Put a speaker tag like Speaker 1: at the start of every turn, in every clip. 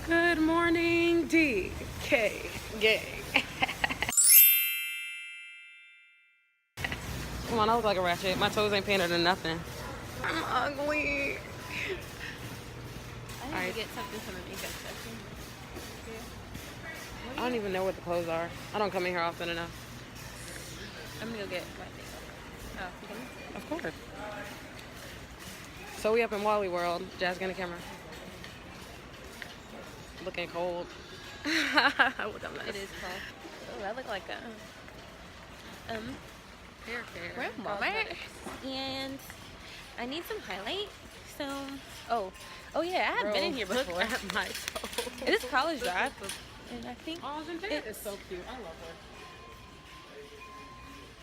Speaker 1: Good morning, DK gang. Come on, I look like a ratchet. My toes ain't painted or nothing. I'm ugly.
Speaker 2: I need to get something from the makeup section.
Speaker 1: I don't even know what the clothes are. I don't come in here often enough.
Speaker 2: I'm gonna go get my makeup. Oh, you coming?
Speaker 1: Of course. So we up in Wally World. Jazz, get a camera. Looking cold. Look at
Speaker 2: It is cold. Oh, I look like a
Speaker 1: hair care.
Speaker 2: we're in Walmart and I need some highlight. So oh yeah, I have been in here before.
Speaker 1: Look at my toes.
Speaker 2: It is College Drive, and I think
Speaker 1: Oh, Zendaya is so cute. I love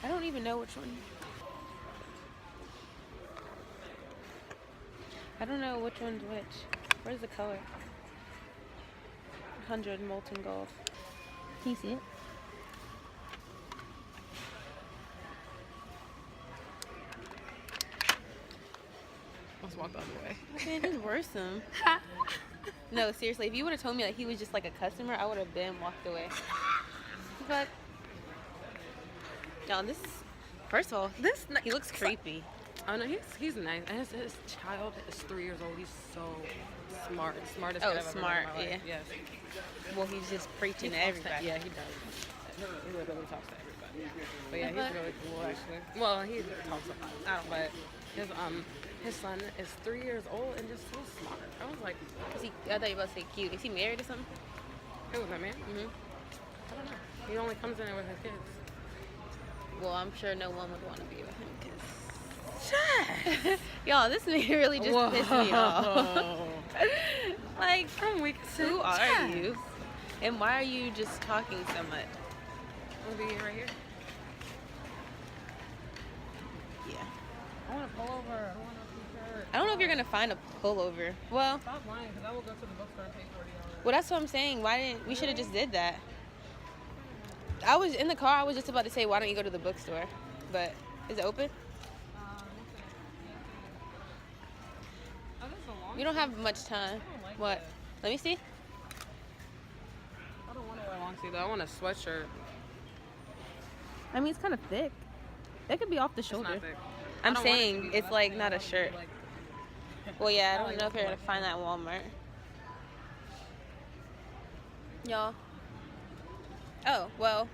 Speaker 1: her.
Speaker 2: I don't even know which one. I don't know which one's which. Where's the color? 100 molten gold. Can you see it?
Speaker 1: Let's walk the other way.
Speaker 2: Man, he's worrisome. No, seriously, if you would have told me that he was just like a customer, I would have been walked away. But no, this. First of all, he looks creepy.
Speaker 1: Oh no, he's nice. And his child is 3 years old. He's so smart. Smartest kid I've ever
Speaker 2: smart,
Speaker 1: met in my life.
Speaker 2: yeah.
Speaker 1: Yes.
Speaker 2: Well, he's just preaching to everybody.
Speaker 1: Yeah, he does. He literally talks to everybody. But yeah, he's really cool actually. Well, he talks a lot. But his son is 3 years old and just so smart. I was like,
Speaker 2: I thought you were about to say cute. Is he married or something?
Speaker 1: who was that man?
Speaker 2: Mm-hmm.
Speaker 1: I don't know. He only comes in there with his kids.
Speaker 2: Well, I'm sure no one would want to be with him because. Y'all, this man really just pissed me off. Like, who are you? And why are you just talking so much?
Speaker 1: We'll be right here.
Speaker 2: Yeah.
Speaker 1: I want to pull over. I want a t-shirt.
Speaker 2: I don't know if you're going to find a pullover. Well,
Speaker 1: Stop lying, because I will go to the bookstore and pay $40.
Speaker 2: well, that's what I'm saying. We should have just did that. I was in the car. I was just about to say, why don't you go to the bookstore? But is it open?
Speaker 1: Oh, this is a long
Speaker 2: We don't have much time.
Speaker 1: I don't like
Speaker 2: What?
Speaker 1: that.
Speaker 2: Let me see.
Speaker 1: I don't want to wear a long sleeve though. I want a sweatshirt.
Speaker 2: I mean, it's kind of thick. That could be off the
Speaker 1: It's
Speaker 2: shoulder.
Speaker 1: not thick. I
Speaker 2: I'm
Speaker 1: don't want it to
Speaker 2: saying
Speaker 1: be.
Speaker 2: it's
Speaker 1: That's
Speaker 2: like
Speaker 1: the
Speaker 2: not a
Speaker 1: thing.
Speaker 2: shirt.
Speaker 1: Like,
Speaker 2: Well, yeah, I
Speaker 1: I
Speaker 2: don't
Speaker 1: like
Speaker 2: know if
Speaker 1: the
Speaker 2: you're gonna
Speaker 1: collection.
Speaker 2: find that at Walmart. Y'all. Oh, well,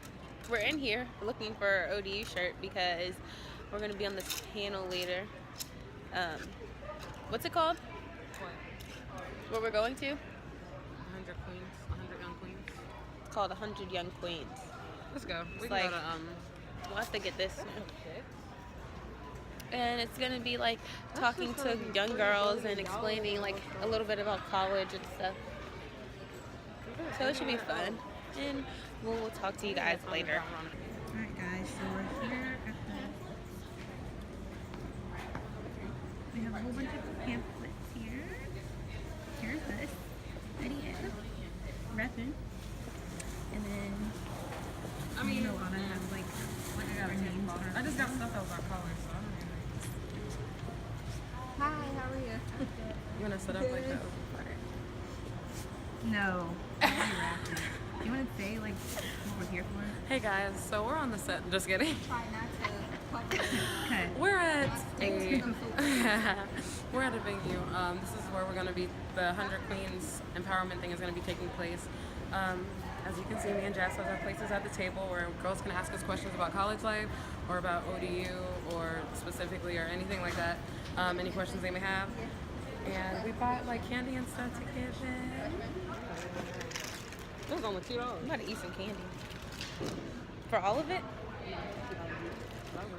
Speaker 2: we're in here looking for our ODU shirt because we're gonna be on this panel later. What's it called?
Speaker 1: what?
Speaker 2: Where we're going to?
Speaker 1: 100 queens, 100 young queens.
Speaker 2: It's called 100 Young Queens.
Speaker 1: Let's go. We
Speaker 2: like-
Speaker 1: can go to
Speaker 2: We'll have to get this. And it's gonna be like talking to young girls and explaining like a little bit about college and stuff. So it should be fun. And we'll talk to you guys later.
Speaker 3: Alright guys, so we're here at we have a whole bunch of pamphlets here. Here's this video. Reppin'. And then
Speaker 1: I mean,
Speaker 3: a lot of have like
Speaker 1: I got a
Speaker 3: names on
Speaker 1: I just got stuff that was our colors, so I don't even.
Speaker 3: Hi, how are you?
Speaker 1: You want to sit up like that?
Speaker 3: No. You want to say like what we're here for?
Speaker 1: Hey guys, so we're on the set. Just kidding.
Speaker 3: Try not to. Okay.
Speaker 1: We're at we're at a venue. This is where we're gonna be. The 100 Queens empowerment thing is gonna be taking place. As you can see, me and Jess have our places at the table where girls can ask us questions about college life or about ODU or specifically or anything like that. Any questions they may have. And we bought like candy and stuff to give in. It was only $2.
Speaker 2: I'm about to eat some candy. For all of it?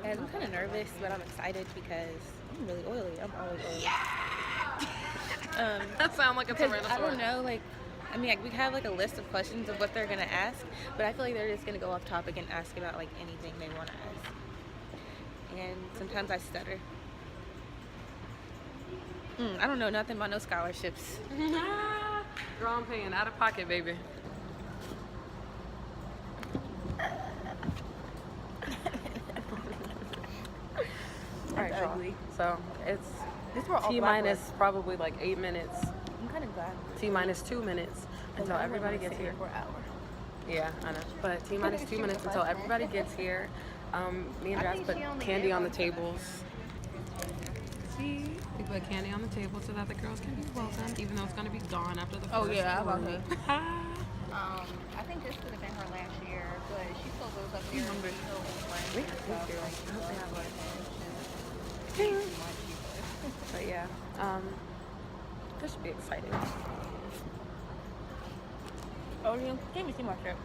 Speaker 2: Guys, I'm kind of nervous, but I'm excited because I'm really oily. I'm always oily.
Speaker 1: That sounds like a
Speaker 2: Because
Speaker 1: tyrannosaurus.
Speaker 2: I don't know, like, I mean, like, we have like a list of questions of what they're gonna ask, but I feel like they're just gonna go off topic and ask about like anything they want to ask. And sometimes I stutter. I don't know nothing about no scholarships.
Speaker 1: Girl, I'm paying out of pocket, baby. Alright, y'all. So it's
Speaker 2: This were all
Speaker 1: T
Speaker 2: black
Speaker 1: minus probably like 8 minutes.
Speaker 2: ones. I'm kind of glad.
Speaker 1: T minus 2 minutes until everybody gets here.
Speaker 3: For an hour.
Speaker 1: Yeah, I know. But T minus 2 minutes until everybody gets here. Me and Jazz put candy on the tables. See? We put candy on the table so that the girls can be welcome, even though it's going to be gone after the first week.
Speaker 3: I think this would have been her last year, but she still goes up there and
Speaker 1: Me too. I hope they have like... But yeah, this should be exciting.
Speaker 3: Oh, you can't even see my shirt.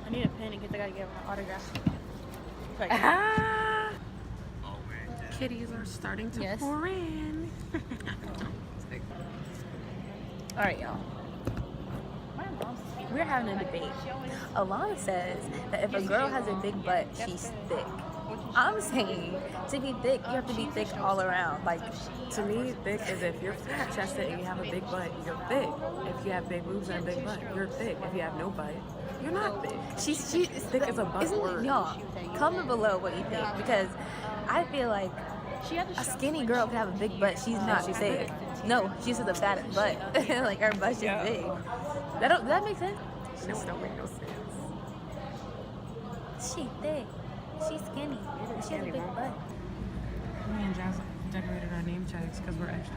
Speaker 3: I need a pen in case I gotta get my autograph.
Speaker 1: Kitties are starting to pour in.
Speaker 3: All right, y'all. We're having a debate. Alana says that if a girl has a big butt, she's thick. I'm saying to be thick, you have to be thick all around. Like,
Speaker 1: To me, thick is if you're flat chested and you have a big butt, you're thick. If you have big boobs and a big butt, you're thick. If you have no butt, you're not thick.
Speaker 3: she's
Speaker 1: Thick is a buzzword.
Speaker 3: Y'all, comment below what you think, because I feel like a skinny girl can have a big butt. She's not
Speaker 1: she's
Speaker 3: thick.
Speaker 1: thick.
Speaker 3: No, she's just a fat butt. Like her butt's just big. Does that make sense?
Speaker 1: This don't make no sense.
Speaker 3: She thick. She's skinny. She has a big butt.
Speaker 1: Me and Jazz decorated our name tags because we're extra.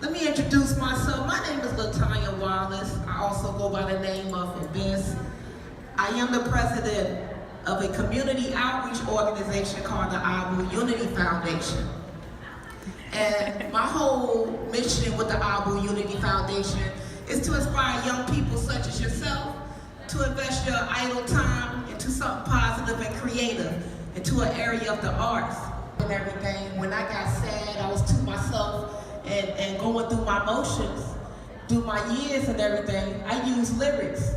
Speaker 4: Let me introduce myself. My name is LaTanya Wallace. I also go by the name of Abyss. I am the president of a community outreach organization called the Abu Unity Foundation. And my whole mission with the Abu Unity Foundation is to inspire young people such as yourself to invest your idle time into something positive and creative, into an area of the arts and everything. When I got sad, I was to myself and going through my motions, through my years and everything. I used lyrics.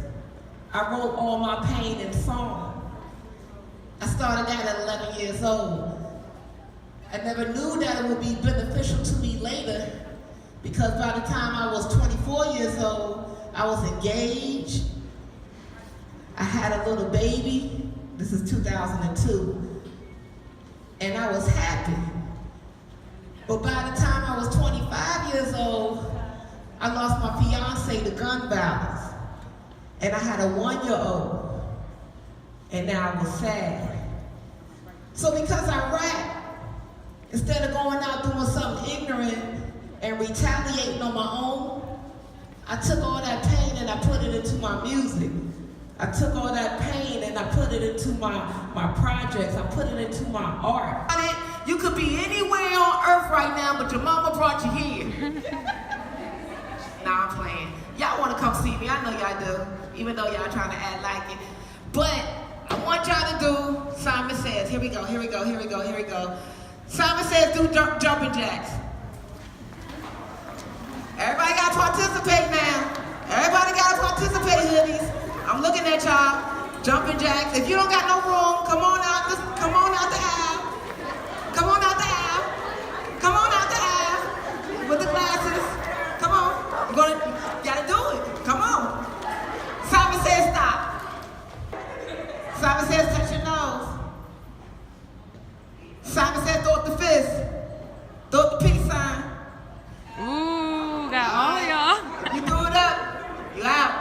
Speaker 4: I wrote all my pain in song. I started that at 11 years old. I never knew that it would be beneficial to me later, because by the time I was 24 years old, I was engaged. I had a little baby. This is 2002. And I was happy. But by the time I was 25 years old, I lost my fiance to gun violence. And I had a 1-year-old. And now I was sad. So because I rap, instead of going out doing something ignorant and retaliating on my own, I took all that pain and I put it into my music. I took all that pain and I put it into my projects. I put it into my art. You could be anywhere on earth right now, but your mama brought you here. Nah, I'm playing. Y'all want to come see me. I know y'all do, even though y'all trying to act like it. But I want y'all to do Simon Says. Here we go, here we go, here we go, here we go. Simon Says do jumping jacks. Everybody got to participate now. Everybody got to participate, hoodies. I'm looking at y'all. Jumping jacks. If you don't got no room, come on out the aisle. Come on out the aisle. Come on out the aisle. With the glasses. Come on. You gotta do it. Come on. Simon Says stop. Simon Says touch your nose. Simon Says throw up the fist. Throw up the peace sign.
Speaker 1: Ooh, got all of y'all.
Speaker 4: You threw it up. You out.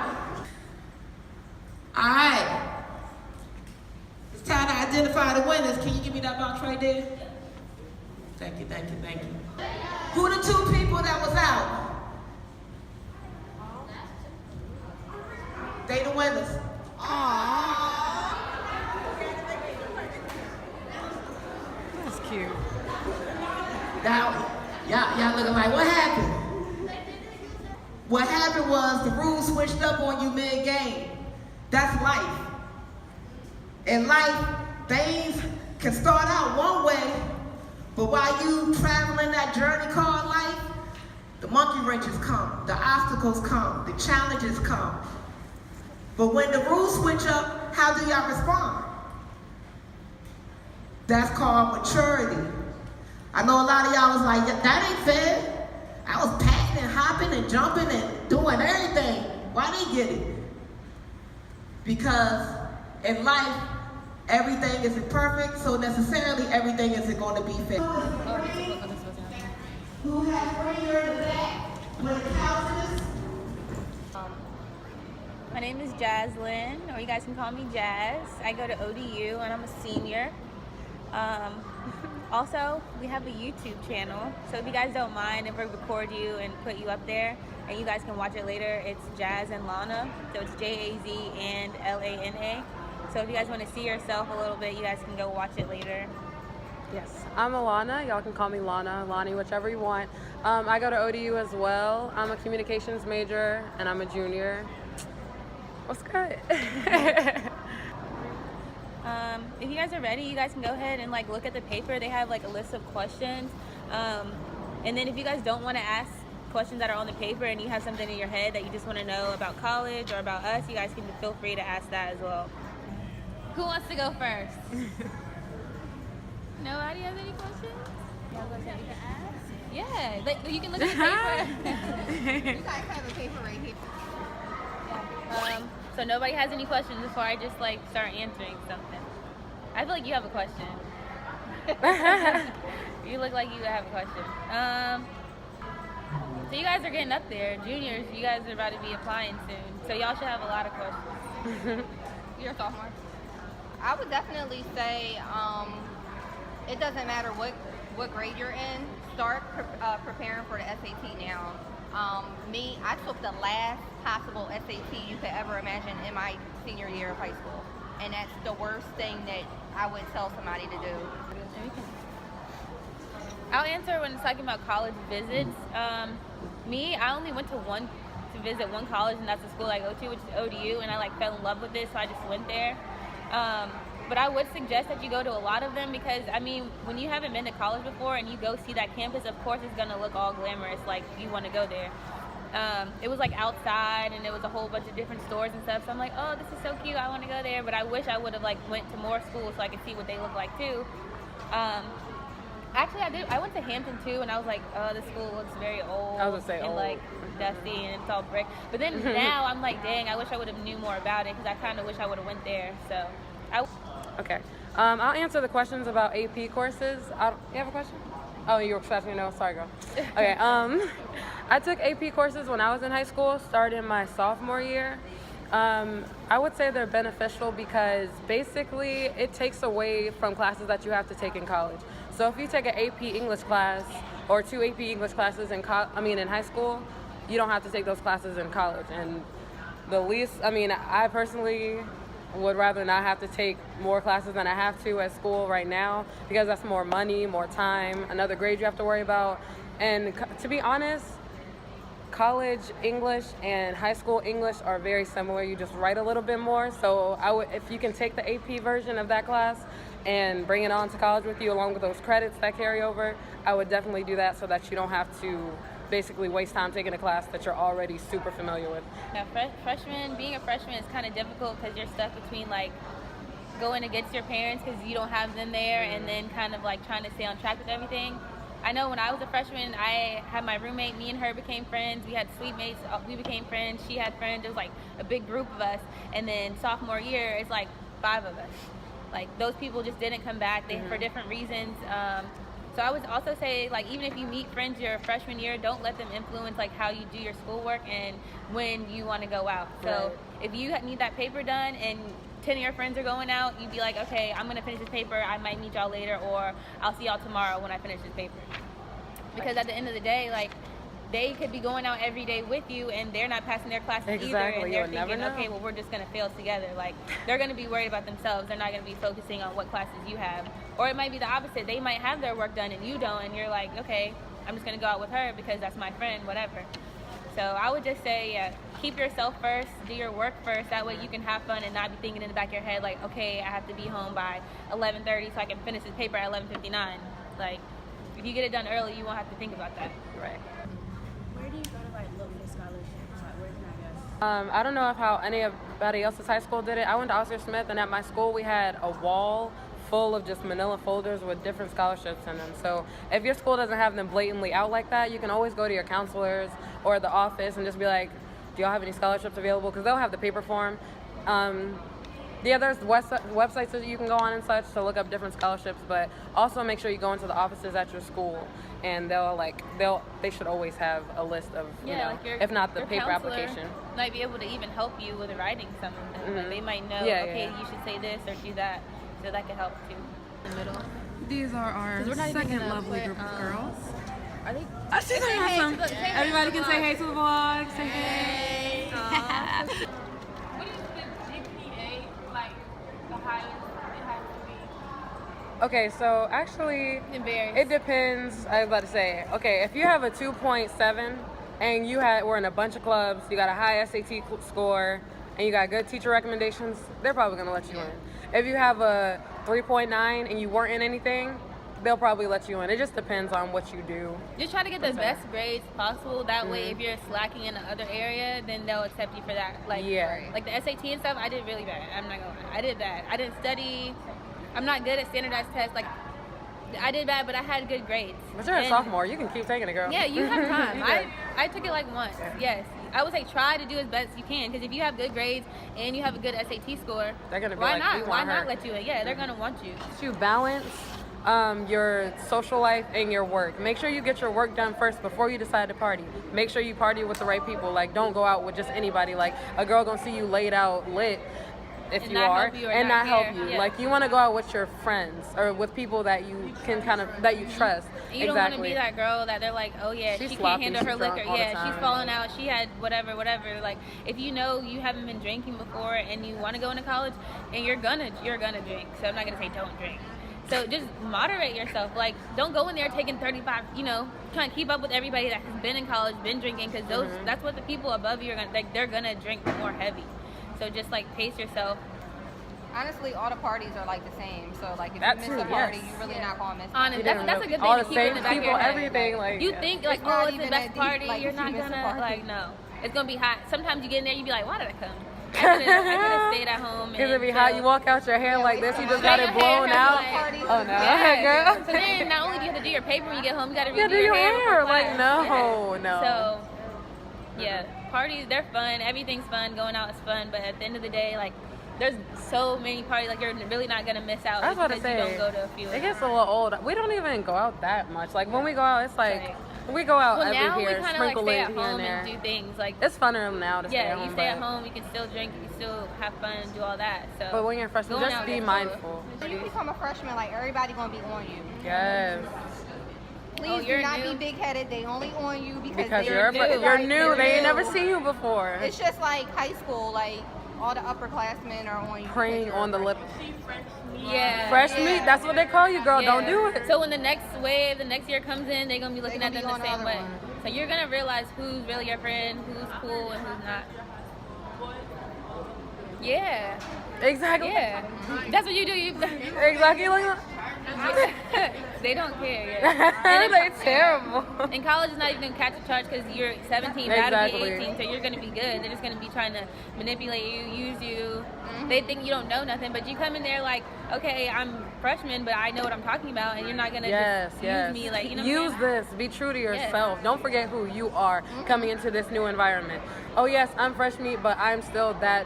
Speaker 4: All right. It's time to identify the winners. Can you give me that box right there? Thank you, thank you, thank you. Who are the 2 people that was out? They the winners.
Speaker 1: That's cute.
Speaker 4: Now, y'all looking like, what happened? What happened was the rules switched up on you mid-game. That's life. In life, things can start out one way, but while you traveling that journey called life, the monkey wrenches come, the obstacles come, the challenges come. But when the rules switch up, how do y'all respond? That's called maturity. I know a lot of y'all was like, that ain't fair. and jumping and doing everything. Why they get it? Because in life, everything isn't perfect, so necessarily everything isn't going to be fair. Who has prayer in the back with couches?
Speaker 2: My name is Jaslyn, or you guys can call me Jazz. I go to ODU and I'm a senior. Also, we have a YouTube channel, so if you guys don't mind if we record you and put you up there and you guys can watch it later, it's Jazz and Lana, so it's Jaz and Lana. So if you guys want to see yourself a little bit, you guys can go watch it later.
Speaker 1: Yes, I'm Alana. Y'all can call me Lana, Lonnie, whichever you want. I go to ODU as well. I'm a communications major and I'm a junior. What's good?
Speaker 2: If you guys are ready, you guys can go ahead and like look at the paper. They have like a list of questions. And then if you guys don't want to ask questions that are on the paper and you have something in your head that you just want to know about college or about us, you guys can feel free to ask that as well. Who wants to go first? Nobody has any questions? Yeah, like, you can look at the paper.
Speaker 3: You guys have a paper right here.
Speaker 2: So nobody has any questions before I just like start answering something. I feel like you have a question. You look like you have a question. So you guys are getting up there, juniors. You guys are about to be applying soon, so y'all should have a lot of questions.
Speaker 3: You're a sophomore.
Speaker 5: I would definitely say it doesn't matter what grade you're in. Start preparing for the SAT now. I took the last possible SAT you could ever imagine in my senior year of high school, and that's the worst thing that I would tell somebody to do.
Speaker 2: I'll answer when it's talking about college visits. I only went to visit one college, and that's the school I go to, which is ODU, and I like fell in love with it, so I just went there. But I would suggest that you go to a lot of them because, I mean, when you haven't been to college before and you go see that campus, of course it's going to look all glamorous, like you want to go there. It was like outside and it was a whole bunch of different stores and stuff, so I'm like, oh, this is so cute, I want to go there. But I wish I would have like went to more schools so I could see what they look like too. Actually, I went to Hampton too, and I was like, oh, this school looks very old.
Speaker 1: I was gonna say
Speaker 2: and
Speaker 1: old.
Speaker 2: like dusty, and it's all brick. But then now I'm like, dang, I wish I would have knew more about it because I kind of wish I would have went there. So,
Speaker 1: Okay. I'll answer the questions about AP courses. You have a question? Oh, you were expecting to know? Sorry, girl. Okay. I took AP courses when I was in high school, started my sophomore year. I would say they're beneficial because basically it takes away from classes that you have to take in college. So if you take an AP English class or 2 AP English classes in high school, you don't have to take those classes in college. And I personally would rather not have to take more classes than I have to at school right now because that's more money, more time, another grade you have to worry about. And to be honest, college English and high school English are very similar. You just write a little bit more. So if you can take the AP version of that class and bring it on to college with you along with those credits that carry over, I would definitely do that so that you don't have to basically waste time taking a class that you're already super familiar with.
Speaker 2: Now, being a freshman is kind of difficult because you're stuck between like going against your parents because you don't have them there and then kind of like trying to stay on track with everything. I know when I was a freshman, I had my roommate, me and her became friends. We had suite mates, we became friends. She had friends. It was like a big group of us. And then sophomore year, it's like 5 of us. Like those people just didn't come back for different reasons. So I would also say, like, even if you meet friends your freshman year, don't let them influence like how you do your schoolwork and when you want to go out. So if you need that paper done and 10 of your friends are going out, you'd be like, okay, I'm gonna finish this paper, I might meet y'all later, or I'll see y'all tomorrow when I finish this paper. Because at the end of the day, like, they could be going out every day with you and they're not passing their classes either, and they're thinking, okay, well, we're just gonna fail together. Like, they're gonna be worried about themselves, they're not gonna be focusing on what classes you have. Or it might be the opposite, they might have their work done and you don't, and you're like, okay, I'm just gonna go out with her because that's my friend, whatever. So I would just say, yeah, keep yourself first, do your work first, that way you can have fun and not be thinking in the back of your head, like, okay, I have to be home by 11:30 so I can finish this paper at 11:59. Like, if you get it done early, you won't have to think about that.
Speaker 1: Right.
Speaker 6: Where do you go to like look for scholarships? Like, where can I go?
Speaker 1: I don't know how anybody else's high school did it. I went to Oscar Smith, and at my school we had a wall full of just manila folders with different scholarships in them. So if your school doesn't have them blatantly out like that, you can always go to your counselors or the office and just be like, do y'all have any scholarships available? Because they'll have the paper form. Yeah, there's websites that you can go on and such to look up different scholarships, but also make sure you go into the offices at your school, and they should always have a list of,
Speaker 2: like
Speaker 1: if not the
Speaker 2: your
Speaker 1: paper
Speaker 2: counselor
Speaker 1: application.
Speaker 2: might be able to even help you with writing something. Like they might know, you should say this or do that, so that could help too. In the middle.
Speaker 1: These are our
Speaker 2: 'Cause we're not even
Speaker 1: second
Speaker 2: gonna
Speaker 1: lovely
Speaker 2: put,
Speaker 1: group of girls.
Speaker 2: Are they?
Speaker 1: I see them
Speaker 2: hey
Speaker 1: awesome.
Speaker 2: to the- say hey
Speaker 1: Everybody
Speaker 2: to the
Speaker 1: can say
Speaker 2: vlog.
Speaker 1: hey to the vlog. Say hey.
Speaker 7: What is the GPA, like, the highest it has to be?
Speaker 1: Okay, so actually,
Speaker 2: It varies.
Speaker 1: it depends. I was about to say, okay, if you have a 2.7 and were in a bunch of clubs, you got a high SAT score, and you got good teacher recommendations, they're probably gonna let you in. If you have a 3.9 and you weren't in anything, they'll probably let you in. It just depends on what you do.
Speaker 2: Just try to get the best grades possible. That way, if you're slacking in the other area, then they'll accept you for that. Like, like the SAT and stuff, I did really bad. I'm not gonna lie. I did bad. I didn't study. I'm not good at standardized tests. Like, I did bad, but I had good grades.
Speaker 1: But you're a
Speaker 2: And-
Speaker 1: sophomore. You can keep taking it, girl.
Speaker 2: Yeah, you have time.
Speaker 1: You good.
Speaker 2: I took it like once. Yes. I would say try to do as best you can, because if you have good grades and you have a good SAT score,
Speaker 1: They're gonna be
Speaker 2: why
Speaker 1: like,
Speaker 2: not?
Speaker 1: we
Speaker 2: Why
Speaker 1: want
Speaker 2: not
Speaker 1: her.
Speaker 2: let you in? Yeah, they're gonna want you.
Speaker 1: You balance your social life and your work. Make sure you get your work done first before you decide to party. Make sure you party with the right people. Like, don't go out with just anybody. Like, a girl gonna see you laid out lit if
Speaker 2: And
Speaker 1: you
Speaker 2: not
Speaker 1: are,
Speaker 2: help you or
Speaker 1: and
Speaker 2: not
Speaker 1: not help
Speaker 2: care.
Speaker 1: you.
Speaker 2: Yeah.
Speaker 1: Like, you want to go out with your friends or with people that you can that you trust.
Speaker 2: And you don't want to be that girl that they're like, oh yeah,
Speaker 1: She's
Speaker 2: she
Speaker 1: sloppy,
Speaker 2: can't handle her
Speaker 1: she's drunk
Speaker 2: liquor.
Speaker 1: all the
Speaker 2: Yeah, she's
Speaker 1: time.
Speaker 2: falling out. She had whatever. Like, if you know you haven't been drinking before and you want to go into college, and you're gonna drink. So I'm not gonna say don't drink. So just moderate yourself. Like, don't go in there taking 35. Trying to keep up with everybody that has been in college, been drinking, because that's what the people above you are gonna like. They're gonna drink more heavy. So just like pace yourself.
Speaker 5: Honestly, all the parties are like the same. So like if
Speaker 1: That
Speaker 5: you
Speaker 1: too,
Speaker 5: miss a party,
Speaker 1: yes.
Speaker 5: you really not gonna miss.
Speaker 2: Honest,
Speaker 1: You
Speaker 2: that's a good
Speaker 1: all
Speaker 2: thing
Speaker 1: the
Speaker 2: to keep in
Speaker 1: same
Speaker 2: the back of
Speaker 1: people,
Speaker 2: your head.
Speaker 1: everything. Like,
Speaker 2: You think like,
Speaker 5: It's not
Speaker 2: oh, it's the
Speaker 5: even
Speaker 2: best
Speaker 5: that deep,
Speaker 2: party.
Speaker 5: like,
Speaker 2: You're
Speaker 5: if you
Speaker 2: not
Speaker 5: miss a
Speaker 2: gonna
Speaker 5: party.
Speaker 2: like no. It's gonna be hot. Sometimes you get in there, you be like, why did I come? I could have stayed at home.
Speaker 1: Because it be hot, you walk out your hair like this, you just got it
Speaker 2: Your hair
Speaker 1: blown
Speaker 2: has,
Speaker 1: out.
Speaker 2: like-
Speaker 1: Oh no,
Speaker 2: Yeah.
Speaker 1: girl.
Speaker 2: So then, not only do you have to do your paper when you get home, you gotta
Speaker 1: Yeah,
Speaker 2: redo
Speaker 1: do your hair.
Speaker 2: before
Speaker 1: Like,
Speaker 2: class.
Speaker 1: no,
Speaker 2: Yeah.
Speaker 1: no.
Speaker 2: So, yeah, parties, they're fun. Everything's fun. Going out is fun. But at the end of the day, like, there's so many parties. Like, you're really not gonna miss out
Speaker 1: I was about to
Speaker 2: because you
Speaker 1: say,
Speaker 2: don't go to a few. of
Speaker 1: it
Speaker 2: them.
Speaker 1: gets a little old. We don't even go out that much. Like, when we go out, it's like,
Speaker 2: Right.
Speaker 1: we go out
Speaker 2: Well, now
Speaker 1: every
Speaker 2: we
Speaker 1: year,
Speaker 2: kind of like
Speaker 1: sprinkle
Speaker 2: stay
Speaker 1: it
Speaker 2: at
Speaker 1: here and
Speaker 2: home
Speaker 1: there.
Speaker 2: and do things like.
Speaker 1: It's funner now to stay at home.
Speaker 2: You stay at
Speaker 1: but-
Speaker 2: home. You can still drink. You can still have fun and do all that. So.
Speaker 1: But when you're a freshman,
Speaker 2: going
Speaker 1: just
Speaker 2: out
Speaker 1: be
Speaker 2: is cool.
Speaker 1: mindful.
Speaker 5: When you become a freshman, like everybody gonna be on you.
Speaker 1: Yes.
Speaker 5: Please
Speaker 2: you're
Speaker 5: do not
Speaker 2: new.
Speaker 5: be big headed. They only on you because
Speaker 1: Because
Speaker 5: they're
Speaker 1: you're
Speaker 5: new.
Speaker 1: new.
Speaker 5: Like,
Speaker 1: They ain't
Speaker 5: they're
Speaker 1: never
Speaker 5: new.
Speaker 1: seen you before.
Speaker 5: It's just like high school. Like all the upperclassmen are on you. because
Speaker 1: Praying
Speaker 5: you're
Speaker 1: on
Speaker 5: a
Speaker 1: the lip.
Speaker 2: Yeah.
Speaker 1: Fresh
Speaker 5: Yeah.
Speaker 1: meat, that's what they call you, girl. Don't
Speaker 2: Yeah.
Speaker 1: do it.
Speaker 2: So when the next wave, the next year comes in, they're gonna be looking
Speaker 5: They
Speaker 2: at
Speaker 5: gonna
Speaker 2: them
Speaker 5: be
Speaker 2: the
Speaker 5: on
Speaker 2: same
Speaker 5: the
Speaker 2: way.
Speaker 5: other one.
Speaker 2: So you're gonna realize who's really your friend, who's cool, and who's not. Yeah,
Speaker 1: Exactly.
Speaker 2: yeah. That's what you do. You.
Speaker 1: Exactly. Like,
Speaker 2: They don't care. Yeah.
Speaker 1: they're terrible.
Speaker 2: In college, it's not even gonna catch a charge because you're 17, about to be
Speaker 1: Exactly.
Speaker 2: 18, so you're gonna be good. They're just gonna be trying to manipulate you, use you. They think you don't know nothing, but you come in there like, okay, I'm freshman, but I know what I'm talking about, and you're not gonna
Speaker 1: Yes,
Speaker 2: just
Speaker 1: yes.
Speaker 2: use me like, you know.
Speaker 1: Use
Speaker 2: what I'm saying?
Speaker 1: this. Be true to yourself. Don't forget who you are coming into this new environment. Oh yes, I'm fresh meat, but I'm still that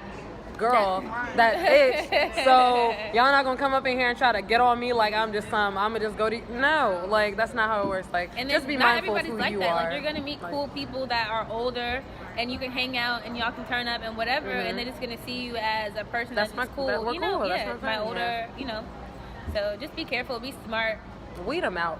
Speaker 1: girl, that bitch. So y'all not gonna come up in here and try to get on me like I'm just I'ma just go to no. Like that's not how it works. Like
Speaker 2: And
Speaker 1: just be
Speaker 2: not
Speaker 1: mindful of
Speaker 2: everybody's
Speaker 1: who
Speaker 2: like
Speaker 1: you
Speaker 2: that.
Speaker 1: are.
Speaker 2: Like you're gonna meet cool people that are older, and you can hang out, and y'all can turn up and whatever, and they're just gonna see you as a person
Speaker 1: That's
Speaker 2: that's just
Speaker 1: my-
Speaker 2: cool.
Speaker 1: that we're
Speaker 2: You know,
Speaker 1: cool. That's
Speaker 2: yeah,
Speaker 1: what I'm
Speaker 2: my
Speaker 1: saying,
Speaker 2: older,
Speaker 1: yeah.
Speaker 2: you know. So just be careful, be smart.
Speaker 1: Weed them out.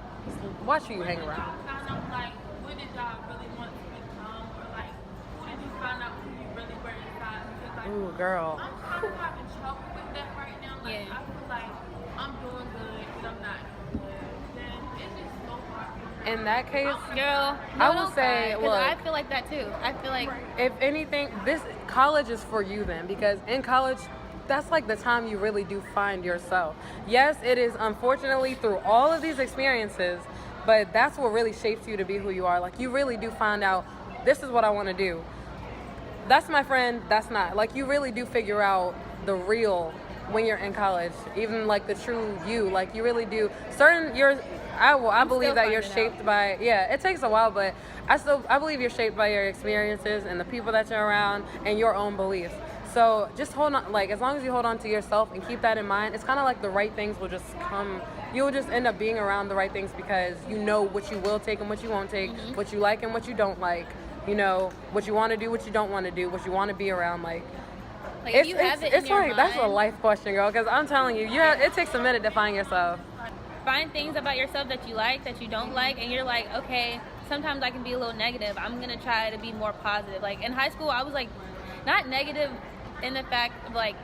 Speaker 1: Watch who you hang around.
Speaker 7: Find out, like, what did y'all really want to become, or like, who did you find out who you really were inside? Because like,
Speaker 1: Ooh, girl.
Speaker 7: I'm kind of having trouble with that right now. Like,
Speaker 2: Yeah.
Speaker 7: I feel like I'm doing good, but I'm not doing good. Then it's just so hard.
Speaker 1: In that case,
Speaker 2: Girl,
Speaker 1: I would say,
Speaker 2: because I
Speaker 1: look.
Speaker 2: feel like that too. I feel like
Speaker 1: if anything, this college is for you then, because in college, that's like the time you really do find yourself. Yes, it is unfortunately through all of these experiences, but that's what really shapes you to be who you are. Like you really do find out, this is what I want to do. That's my friend, that's not. Like you really do figure out the real when you're in college, even like the true you. Like you really do I believe that you're shaped by, it takes a while, but I believe you're shaped by your experiences and the people that you're around and your own beliefs. So just hold on, like as long as you hold on to yourself and keep that in mind, it's kind of like the right things will just come. You'll just end up being around the right things because you know what you will take and what you won't take, what you like and what you don't like, you know, what you want to do, what you don't want to do, what you want to be around, like
Speaker 2: if you have it in your mind,
Speaker 1: that's a life question, girl, because I'm telling you, it takes a minute to find yourself.
Speaker 2: Find things about yourself that you like, that you don't like, and you're like, okay, sometimes I can be a little negative. I'm going to try to be more positive. Like, in high school, I was, like, not negative in the fact of, like,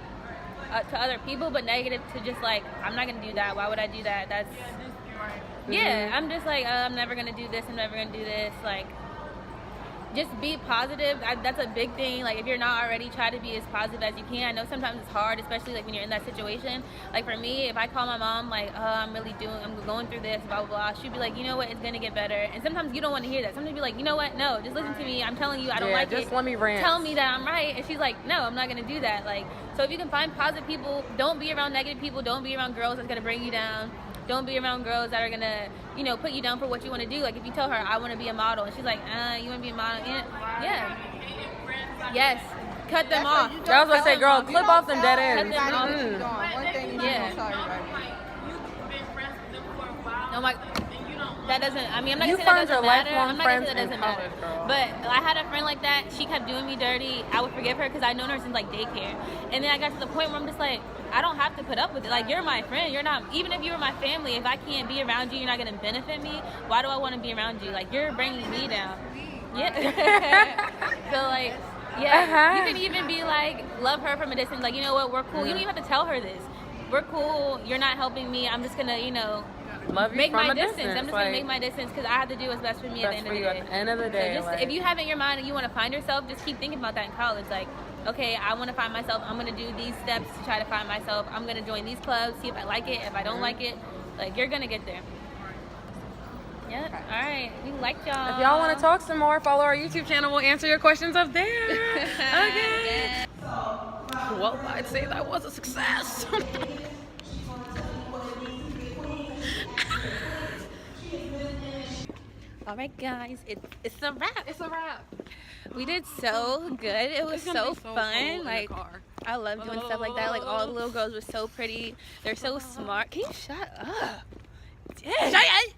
Speaker 2: to other people, but negative to just, like, I'm not going to do that. Why would I do that? That's, I'm just like, I'm never going to do this. I'm never going to do this. Like, just be positive. That's a big thing. Like, if you're not already, try to be as positive as you can. I know sometimes it's hard, especially like when you're in that situation. Like for me, if I call my mom like, I'm going through this, blah, blah, blah, she'd be like, you know what, it's gonna get better. And sometimes you don't want to hear that. Sometimes you'd be like, you know what, no, just listen to me. I'm telling you, I don't like it.
Speaker 1: Just let me rant.
Speaker 2: Tell me that I'm right. And she's like, no, I'm not gonna do that. Like, so if you can find positive people, don't be around negative people. Don't be around girls that's gonna bring you down. Don't be around girls that are gonna, you know, put you down for what you want to do. Like if you tell her, I want to be a model, and she's like, you want to be a model? Yeah. Yes. Cut them off.
Speaker 1: I was gonna say, girl, clip off them dead ends.
Speaker 2: Cut them off.
Speaker 5: One thing you don't tell everybody.
Speaker 2: No, that doesn't, I mean, I'm not
Speaker 1: You
Speaker 2: gonna say
Speaker 1: find
Speaker 2: that
Speaker 1: your
Speaker 2: doesn't matter.
Speaker 1: lifelong
Speaker 2: I'm not gonna say that
Speaker 1: friends
Speaker 2: doesn't
Speaker 1: in
Speaker 2: matter.
Speaker 1: college, girl.
Speaker 2: But I had a friend like that. She kept doing me dirty. I would forgive her because I known her since like daycare. And then I got to the point where I'm just like, I don't have to put up with it. Like, you're my friend. You're not, even if you were my family, if I can't be around you, you're not gonna benefit me. Why do I want to be around you? Like, you're bringing me down. Yeah. So like, you can even be like, love her from a distance. Like, you know what? We're cool. You don't even have to tell her this. We're cool. You're not helping me. I'm just gonna, you know,
Speaker 1: love you
Speaker 2: make
Speaker 1: from
Speaker 2: my
Speaker 1: a
Speaker 2: distance. I'm just
Speaker 1: like,
Speaker 2: gonna make my distance because I have to do what's best for me at the end of the day.
Speaker 1: At the end of the day,
Speaker 2: So just, if you have it in your mind and you want to find yourself, just keep thinking about that in college. Like, okay, I want to find myself. I'm gonna do these steps to try to find myself. I'm gonna join these clubs, see if I like it. If I don't like it, like, you're gonna get there. Yeah. All right. We like y'all.
Speaker 1: If y'all want to talk some more, follow our YouTube channel. We'll answer your questions up there. Okay. Well, I'd say that was a success.
Speaker 2: All right, guys, it's a wrap. It's a wrap. We did so good. It was so fun. Like, I love doing stuff like that. Like, all the little girls were so pretty. They're so smart. Can you shut up? Shut up.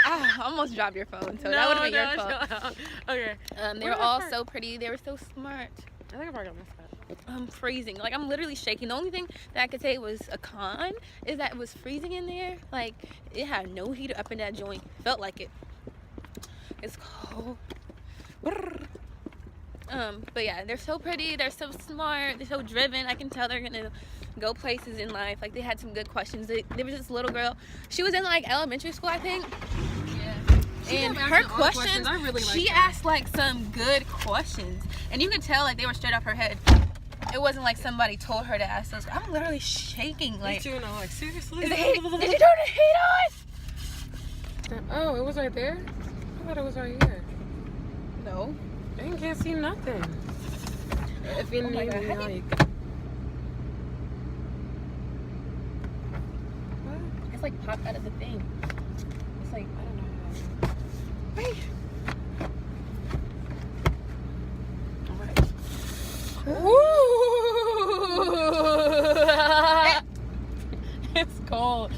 Speaker 2: I almost dropped your phone, so that would have been your fault.
Speaker 1: Okay.
Speaker 2: They were all so pretty. They were so smart.
Speaker 1: I think I probably got messed up.
Speaker 2: I'm freezing. Like, I'm literally shaking. The only thing that I could say was a con is that it was freezing in there. Like, it had no heater up in that joint. Felt like it. It's cold. But yeah, they're so pretty. They're so smart. They're so driven. I can tell they're gonna go places in life. Like, they had some good questions. There was this little girl. She was in like elementary school, I think. Yeah. And her questions, she asked like some good questions, and you could tell like they were straight off her head. It wasn't like somebody told her to ask those. I'm literally shaking. Like,
Speaker 1: you know, like, seriously?
Speaker 2: did you turn the heat on?
Speaker 1: Oh, it was right there? I thought it was right here.
Speaker 2: No.
Speaker 1: I can't see nothing. If you need me, you know, you can. What?
Speaker 2: It's like popped out of the thing. It's like, I don't know. Wait.
Speaker 1: It's cold.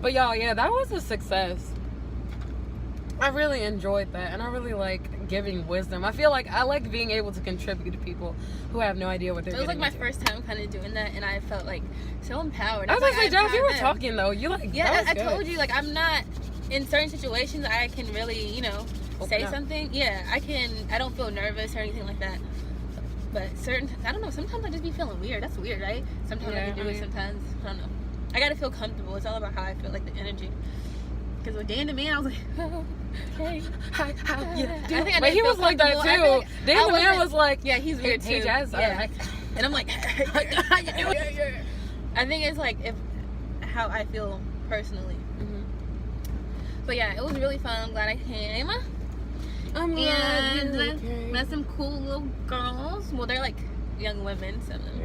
Speaker 1: But y'all, yeah, that was a success. I really enjoyed that, and I really like giving wisdom. I feel like I like being able to contribute to people who have no idea what they're doing.
Speaker 2: It was like my first time kind of doing that, and I felt like so empowered.
Speaker 1: I was like, Josh, you were talking though. You like,
Speaker 2: yeah, I told you, like, I'm not in certain situations I can really, you know, say something. Yeah, I don't feel nervous or anything like that. But I don't know, sometimes I just be feeling weird. That's weird, right? Sometimes I can do it, sometimes I don't know. I gotta feel comfortable. It's all about how I feel, like the energy. Because with Dan the Man, I was like, oh, okay.
Speaker 1: Yeah. But he was like that too. Dan the Man was like,
Speaker 2: yeah, he's weird too.
Speaker 1: Jazz,
Speaker 2: yeah. And I'm like, I think it's like how I feel personally. Mm-hmm. But yeah, it was really fun. I'm glad I came. And met some cool little girls. Well, they're like young women, some of them.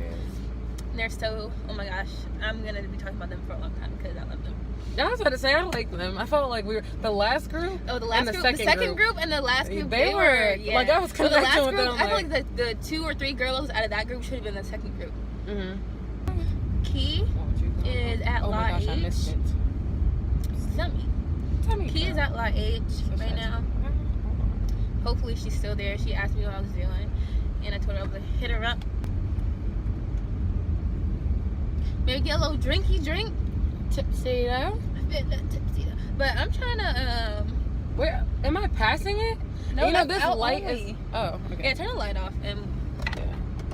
Speaker 2: they're so, oh my gosh, I'm gonna be talking about them for a long time because I love them.
Speaker 1: I was about to say I like them. I felt like we were the last group.
Speaker 2: Oh, the last
Speaker 1: and
Speaker 2: group, the second group and the last group.
Speaker 1: They were
Speaker 2: yeah.
Speaker 1: like I was
Speaker 2: But the last
Speaker 1: connecting with
Speaker 2: group,
Speaker 1: them.
Speaker 2: I feel like the 2 or 3 girls out of that group should have been the second group. Key is at
Speaker 1: oh
Speaker 2: Law
Speaker 1: my gosh,
Speaker 2: H.
Speaker 1: I missed it.
Speaker 2: Tell me. Key is at Law H right now. Hopefully she's still there. She asked me what I was doing, and I told her I was gonna hit her up. Maybe get a little drinky drink.
Speaker 1: Tipsy though.
Speaker 2: Tipsy. But I'm trying to
Speaker 1: Where am I passing it?
Speaker 2: No,
Speaker 1: you know
Speaker 2: that's
Speaker 1: this
Speaker 2: out
Speaker 1: light
Speaker 2: only.
Speaker 1: is. Oh, okay.
Speaker 2: Yeah, turn the light off and
Speaker 1: Yeah.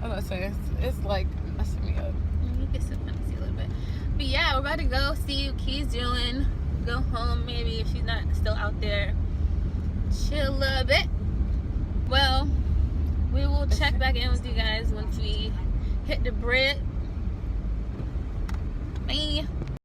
Speaker 1: I was gonna say it's like messing me up.
Speaker 2: you can sit and see a little bit. But yeah, we're about to go see what Key's doing. Go home maybe if she's not still out there. Chill a little bit. Well, we will check back in with you guys once we hit the bridge.